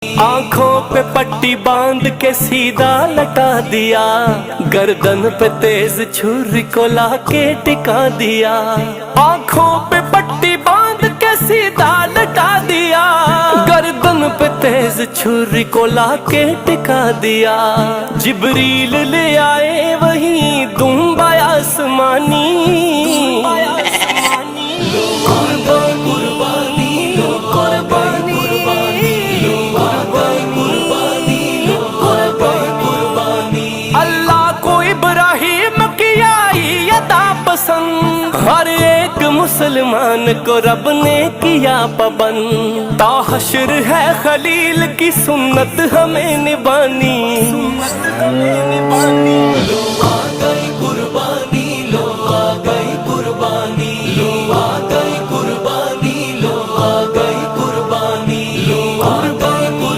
آنکھوں پہ پٹی باندھ کے سیدھا لٹا دیا، گردن پہ تیز چھری کو لا کے ٹکا دیا۔ آنکھوں پہ پٹی باندھ کے سیدھا لٹا دیا، گردن پہ تیز چھری کو لا کے ٹکا دیا۔ جبریل لے آئے وہیں دمبا آسمانی، ہر ایک مسلمان کو رب نے کیا پابند، تا حشر ہے خلیل کی سنت ہمیں نبھانی۔